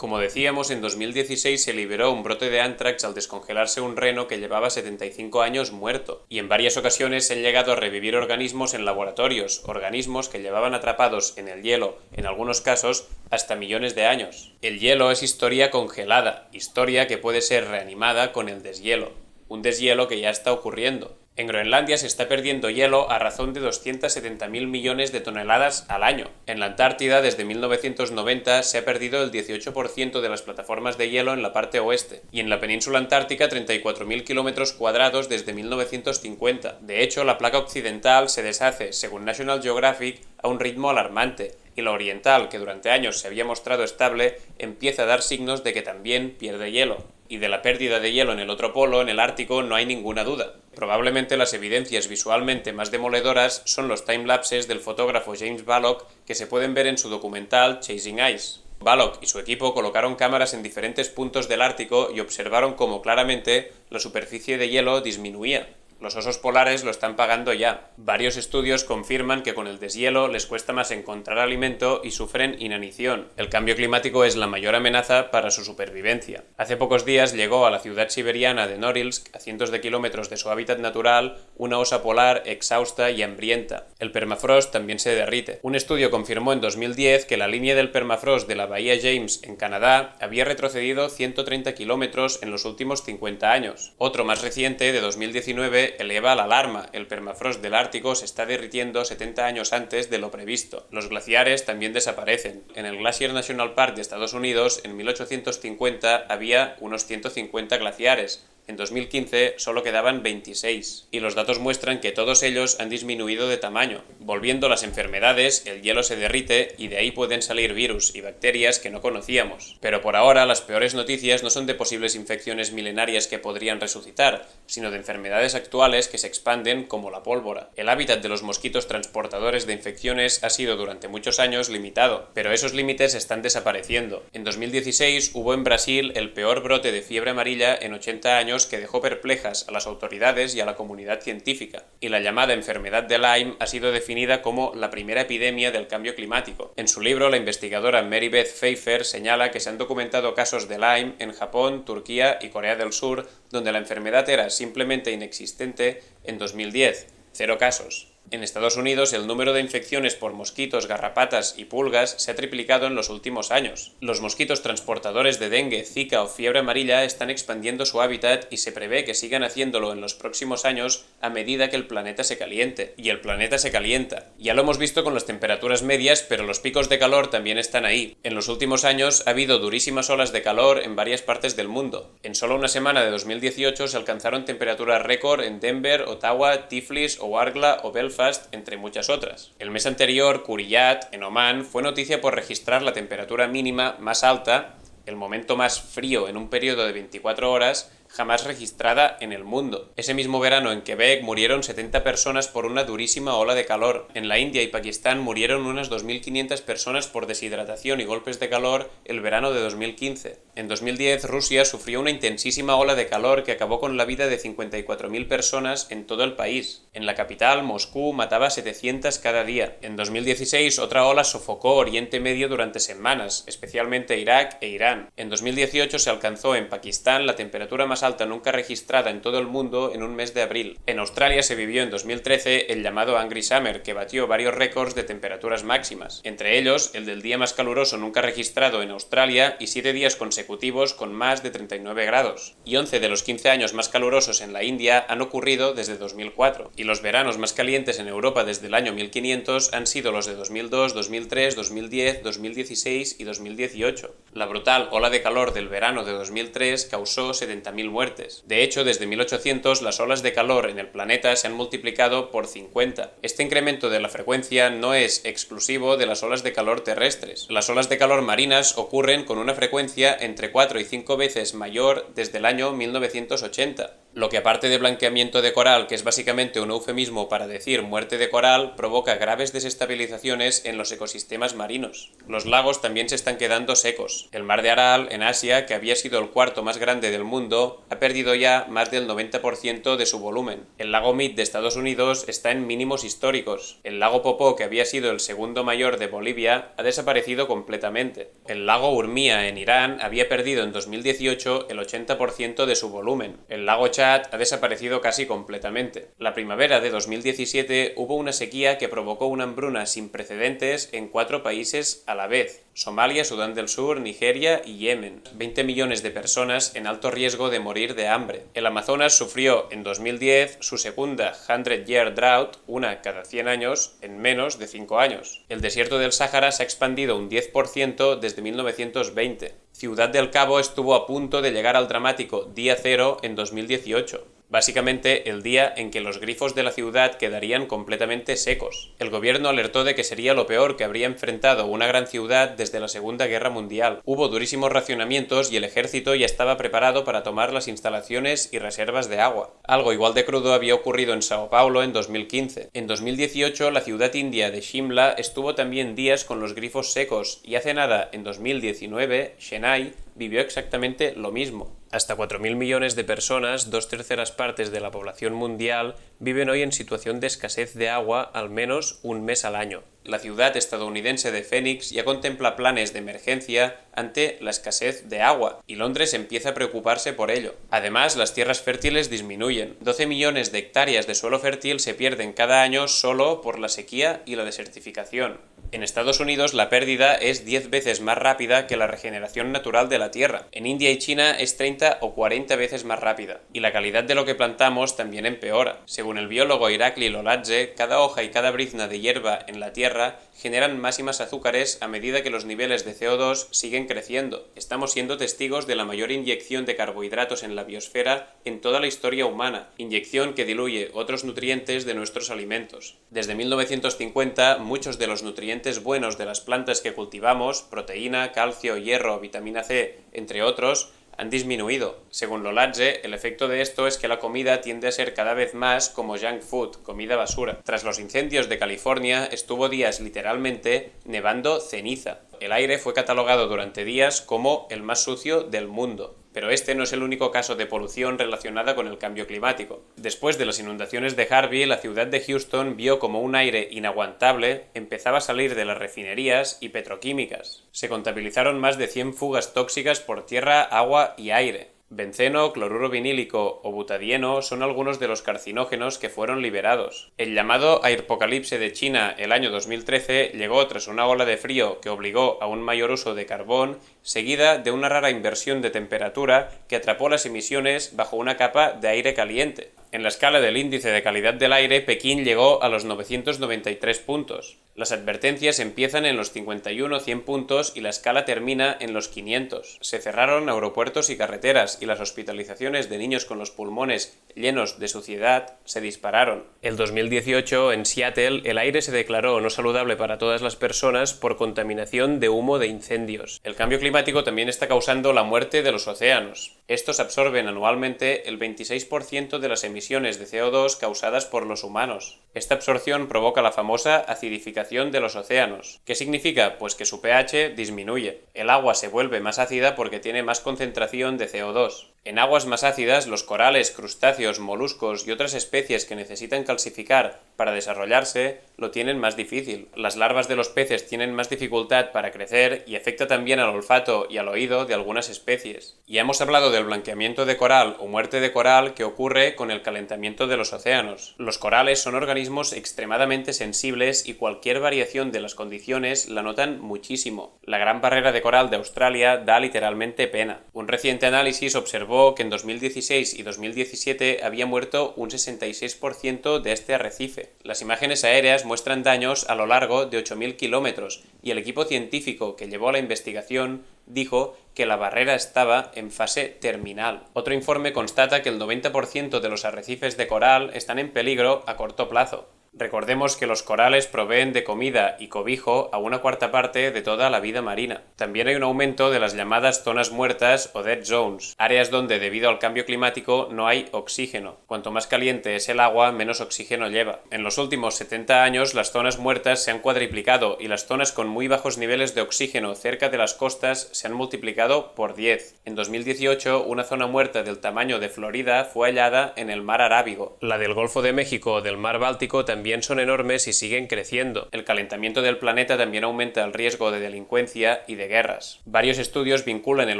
Como decíamos, en 2016 se liberó un brote de ántrax al descongelarse un reno que llevaba 75 años muerto, y en varias ocasiones se han llegado a revivir organismos en laboratorios, organismos que llevaban atrapados en el hielo, en algunos casos, hasta millones de años. El hielo es historia congelada, historia que puede ser reanimada con el deshielo, un deshielo que ya está ocurriendo. En Groenlandia se está perdiendo hielo a razón de 270.000 millones de toneladas al año. En la Antártida, desde 1990, se ha perdido el 18% de las plataformas de hielo en la parte oeste, y en la península antártica 34.000 kilómetros cuadrados desde 1950. De hecho, la placa occidental se deshace, según National Geographic, a un ritmo alarmante, y la oriental, que durante años se había mostrado estable, empieza a dar signos de que también pierde hielo. Y de la pérdida de hielo en el otro polo, en el Ártico, no hay ninguna duda. Probablemente las evidencias visualmente más demoledoras son los timelapses del fotógrafo James Bullock que se pueden ver en su documental Chasing Ice. Bullock y su equipo colocaron cámaras en diferentes puntos del Ártico y observaron cómo claramente la superficie de hielo disminuía. Los osos polares lo están pagando ya. Varios estudios confirman que con el deshielo les cuesta más encontrar alimento y sufren inanición. El cambio climático es la mayor amenaza para su supervivencia. Hace pocos días llegó a la ciudad siberiana de Norilsk, a cientos de kilómetros de su hábitat natural, una osa polar exhausta y hambrienta. El permafrost también se derrite. Un estudio confirmó en 2010 que la línea del permafrost de la bahía James, en Canadá, había retrocedido 130 kilómetros en los últimos 50 años. Otro más reciente, de 2019, eleva la alarma. El permafrost del Ártico se está derritiendo 70 años antes de lo previsto. Los glaciares también desaparecen. En el Glacier National Park de Estados Unidos, en 1850, había unos 150 glaciares. En 2015 solo quedaban 26, y los datos muestran que todos ellos han disminuido de tamaño. Volviendo a las enfermedades, el hielo se derrite y de ahí pueden salir virus y bacterias que no conocíamos. Pero por ahora las peores noticias no son de posibles infecciones milenarias que podrían resucitar, sino de enfermedades actuales que se expanden como la pólvora. El hábitat de los mosquitos transportadores de infecciones ha sido durante muchos años limitado, pero esos límites están desapareciendo. En 2016 hubo en Brasil el peor brote de fiebre amarilla en 80 años que dejó perplejas a las autoridades y a la comunidad científica, y la llamada enfermedad de Lyme ha sido definida como la primera epidemia del cambio climático. En su libro, la investigadora Mary Beth Pfeiffer señala que se han documentado casos de Lyme en Japón, Turquía y Corea del Sur, donde la enfermedad era simplemente inexistente en 2010, 0 casos. En Estados Unidos, el número de infecciones por mosquitos, garrapatas y pulgas se ha triplicado en los últimos años. Los mosquitos transportadores de dengue, zika o fiebre amarilla están expandiendo su hábitat y se prevé que sigan haciéndolo en los próximos años a medida que el planeta se caliente. Y el planeta se calienta. Ya lo hemos visto con las temperaturas medias, pero los picos de calor también están ahí. En los últimos años ha habido durísimas olas de calor en varias partes del mundo. En solo una semana de 2018 se alcanzaron temperaturas récord en Denver, Ottawa, Tiflis, Ouargla o Belfast, entre muchas otras. El mes anterior, Kuriyat, en Omán, fue noticia por registrar la temperatura mínima más alta, el momento más frío en un periodo de 24 horas, jamás registrada en el mundo. Ese mismo verano en Quebec murieron 70 personas por una durísima ola de calor. En la India y Pakistán murieron unas 2.500 personas por deshidratación y golpes de calor el verano de 2015. En 2010 Rusia sufrió una intensísima ola de calor que acabó con la vida de 54.000 personas en todo el país. En la capital, Moscú, mataba a 700 cada día. En 2016 otra ola sofocó Oriente Medio durante semanas, especialmente Irak e Irán. En 2018 se alcanzó en Pakistán la temperatura más alta nunca registrada en todo el mundo en un mes de abril. En Australia se vivió en 2013 el llamado Angry Summer, que batió varios récords de temperaturas máximas, entre ellos el del día más caluroso nunca registrado en Australia y 7 días consecutivos con más de 39 grados. Y 11 de los 15 años más calurosos en la India han ocurrido desde 2004. Y los veranos más calientes en Europa desde el año 1500 han sido los de 2002, 2003, 2010, 2016 y 2018. La brutal ola de calor del verano de 2003 causó 70.000 muertes. De hecho, desde 1800 las olas de calor en el planeta se han multiplicado por 50. Este incremento de la frecuencia no es exclusivo de las olas de calor terrestres. Las olas de calor marinas ocurren con una frecuencia entre 4 y 5 veces mayor desde el año 1980. Lo que aparte de blanqueamiento de coral, que es básicamente un eufemismo para decir muerte de coral, provoca graves desestabilizaciones en los ecosistemas marinos. Los lagos también se están quedando secos. El mar de Aral, en Asia, que había sido el cuarto más grande del mundo, ha perdido ya más del 90% de su volumen. El lago Mead de Estados Unidos está en mínimos históricos. El lago Popó, que había sido el segundo mayor de Bolivia, ha desaparecido completamente. El lago Urmia, en Irán, había perdido en 2018 el 80% de su volumen. El lago Chad ha desaparecido casi completamente. La primavera de 2017 hubo una sequía que provocó una hambruna sin precedentes en 4 países a la vez: Somalia, Sudán del Sur, Nigeria y Yemen. 20 millones de personas en alto riesgo de morir de hambre. El Amazonas sufrió en 2010 su segunda 100-year drought, una cada 100 años, en menos de 5 años. El desierto del Sáhara se ha expandido un 10% desde 1920. Ciudad del Cabo estuvo a punto de llegar al dramático día cero en 2018. Básicamente el día en que los grifos de la ciudad quedarían completamente secos. El gobierno alertó de que sería lo peor que habría enfrentado una gran ciudad desde la Segunda Guerra Mundial. Hubo durísimos racionamientos y el ejército ya estaba preparado para tomar las instalaciones y reservas de agua. Algo igual de crudo había ocurrido en Sao Paulo en 2015. En 2018 la ciudad india de Shimla estuvo también días con los grifos secos y hace nada, en 2019, Chennai vivió exactamente lo mismo. Hasta 4.000 millones de personas, 2/3 partes de la población mundial, viven hoy en situación de escasez de agua al menos un mes al año. La ciudad estadounidense de Phoenix ya contempla planes de emergencia ante la escasez de agua, y Londres empieza a preocuparse por ello. Además, las tierras fértiles disminuyen. 12 millones de hectáreas de suelo fértil se pierden cada año solo por la sequía y la desertificación. En Estados Unidos la pérdida es 10 veces más rápida que la regeneración natural de la tierra. En India y China es 30 o 40 veces más rápida. Y la calidad de lo que plantamos también empeora. Según el biólogo Irakli Loladze, cada hoja y cada brizna de hierba en la tierra generan más y más azúcares a medida que los niveles de CO2 siguen creciendo. Estamos siendo testigos de la mayor inyección de carbohidratos en la biosfera en toda la historia humana, inyección que diluye otros nutrientes de nuestros alimentos. Desde 1950, muchos de los nutrientes buenos de las plantas que cultivamos, proteína, calcio, hierro, vitamina C, entre otros, han disminuido. Según Loladze, el efecto de esto es que la comida tiende a ser cada vez más como junk food, comida basura. Tras los incendios de California, estuvo días literalmente nevando ceniza. El aire fue catalogado durante días como el más sucio del mundo. Pero este no es el único caso de polución relacionada con el cambio climático. Después de las inundaciones de Harvey, la ciudad de Houston vio como un aire inaguantable empezaba a salir de las refinerías y petroquímicas. Se contabilizaron más de 100 fugas tóxicas por tierra, agua y aire. Benceno, cloruro vinílico o butadieno son algunos de los carcinógenos que fueron liberados. El llamado apocalipsis de China el año 2013 llegó tras una ola de frío que obligó a un mayor uso de carbón, seguida de una rara inversión de temperatura que atrapó las emisiones bajo una capa de aire caliente. En la escala del índice de calidad del aire, Pekín llegó a los 993 puntos. Las advertencias empiezan en los 51-100 puntos y la escala termina en los 500. Se cerraron aeropuertos y carreteras y las hospitalizaciones de niños con los pulmones llenos de suciedad se dispararon. El 2018, en Seattle, el aire se declaró no saludable para todas las personas por contaminación de humo de incendios. El cambio climático también está causando la muerte de los océanos. Estos absorben anualmente el 26% de las emisiones de CO2 causadas por los humanos. Esta absorción provoca la famosa acidificación de los océanos. ¿Qué significa? Pues que su pH disminuye. El agua se vuelve más ácida porque tiene más concentración de CO2. En aguas más ácidas, los corales, crustáceos, moluscos y otras especies que necesitan calcificar para desarrollarse lo tienen más difícil. Las larvas de los peces tienen más dificultad para crecer y afecta también al olfato y al oído de algunas especies. Ya hemos hablado del blanqueamiento de coral o muerte de coral que ocurre con el calentamiento de los océanos. Los corales son organismos extremadamente sensibles y cualquier variación de las condiciones la notan muchísimo. La gran barrera de coral de Australia da literalmente pena. Un reciente análisis observó que en 2016 y 2017 había muerto un 66% de este arrecife. Las imágenes aéreas muestran daños a lo largo de 8.000 kilómetros y el equipo científico que llevó a la investigación dijo que la barrera estaba en fase terminal. Otro informe constata que el 90% de los arrecifes de coral están en peligro a corto plazo. Recordemos que los corales proveen de comida y cobijo a una cuarta parte de toda la vida marina. También hay un aumento de las llamadas zonas muertas o dead zones, áreas donde debido al cambio climático no hay oxígeno. Cuanto más caliente es el agua, menos oxígeno lleva. En los últimos 70 años las zonas muertas se han cuadriplicado y las zonas con muy bajos niveles de oxígeno cerca de las costas se han multiplicado por 10. En 2018, una zona muerta del tamaño de Florida fue hallada en el mar Arábigo. La del Golfo de México o del mar Báltico también son enormes y siguen creciendo. El calentamiento del planeta también aumenta el riesgo de delincuencia y de guerras. Varios estudios vinculan el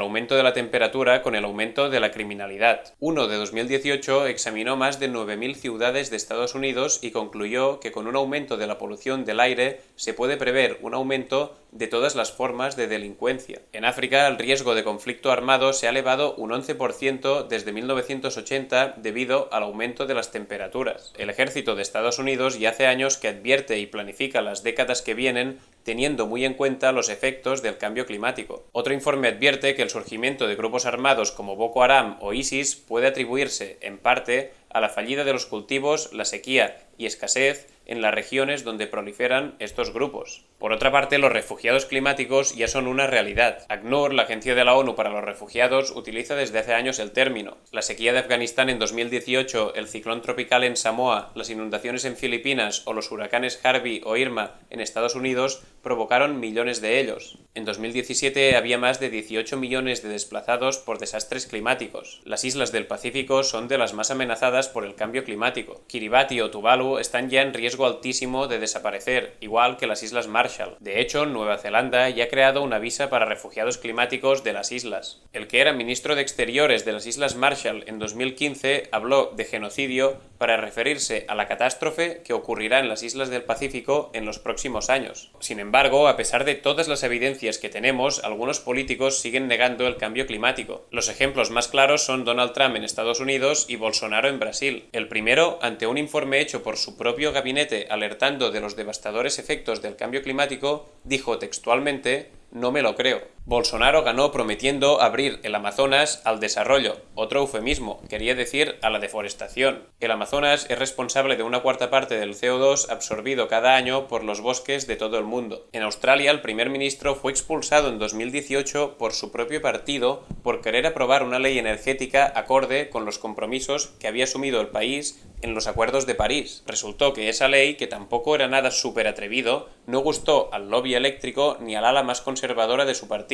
aumento de la temperatura con el aumento de la criminalidad. Uno de 2018 examinó más de 9.000 ciudades de Estados Unidos y concluyó que con un aumento de la polución del aire se puede prever un aumento de todas las formas de delincuencia. En África, el riesgo de conflicto armado se ha elevado un 11% desde 1980 debido al aumento de las temperaturas. El ejército de Estados Unidos ya hace años que advierte y planifica las décadas que vienen teniendo muy en cuenta los efectos del cambio climático. Otro informe advierte que el surgimiento de grupos armados como Boko Haram o ISIS puede atribuirse, en parte, a la fallida de los cultivos, la sequía y escasez en las regiones donde proliferan estos grupos. Por otra parte, los refugiados climáticos ya son una realidad. ACNUR, la Agencia de la ONU para los Refugiados, utiliza desde hace años el término. La sequía de Afganistán en 2018, el ciclón tropical en Samoa, las inundaciones en Filipinas o los huracanes Harvey o Irma en Estados Unidos provocaron millones de ellos. En 2017 había más de 18 millones de desplazados por desastres climáticos. Las islas del Pacífico son de las más amenazadas por el cambio climático. Kiribati o Tuvalu están ya en riesgo altísimo de desaparecer, igual que las Islas Marshall. De hecho, Nueva Zelanda ya ha creado una visa para refugiados climáticos de las islas. El que era ministro de Exteriores de las Islas Marshall en 2015 habló de genocidio para referirse a la catástrofe que ocurrirá en las islas del Pacífico en los próximos años. Sin embargo, a pesar de todas las evidencias que tenemos, algunos políticos siguen negando el cambio climático. Los ejemplos más claros son Donald Trump en Estados Unidos y Bolsonaro en Brasil. El primero, ante un informe hecho por su propio gabinete alertando de los devastadores efectos del cambio climático, dijo textualmente: "No me lo creo". Bolsonaro ganó prometiendo abrir el Amazonas al desarrollo, otro eufemismo, quería decir a la deforestación. El Amazonas es responsable de una cuarta parte del CO2 absorbido cada año por los bosques de todo el mundo. En Australia, el primer ministro fue expulsado en 2018 por su propio partido por querer aprobar una ley energética acorde con los compromisos que había asumido el país en los acuerdos de París. Resultó que esa ley, que tampoco era nada súper atrevido, no gustó al lobby eléctrico ni al ala más conservadora de su partido.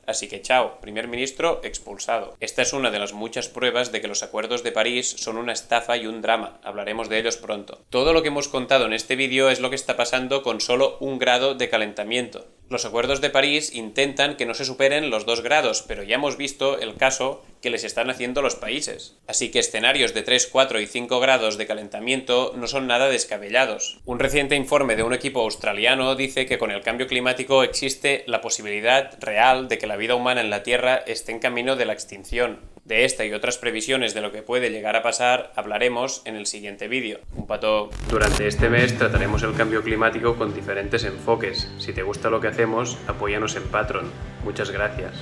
Así que chao, primer ministro expulsado. Esta es una de las muchas pruebas de que los acuerdos de París son una estafa y un drama. Hablaremos de ellos pronto. Todo lo que hemos contado en este vídeo es lo que está pasando con solo 1 grado de calentamiento. Los acuerdos de París intentan que no se superen los 2 grados, pero ya hemos visto el caso que les están haciendo los países. Así que escenarios de 3, 4 y 5 grados de calentamiento no son nada descabellados. Un reciente informe de un equipo australiano dice que con el cambio climático existe la posibilidad real de que la vida humana en la Tierra esté en camino de la extinción. De esta y otras previsiones de lo que puede llegar a pasar hablaremos en el siguiente vídeo. Un pato. Durante este mes trataremos el cambio climático con diferentes enfoques. Si te gusta lo que hacemos, apóyanos en Patreon. Muchas gracias.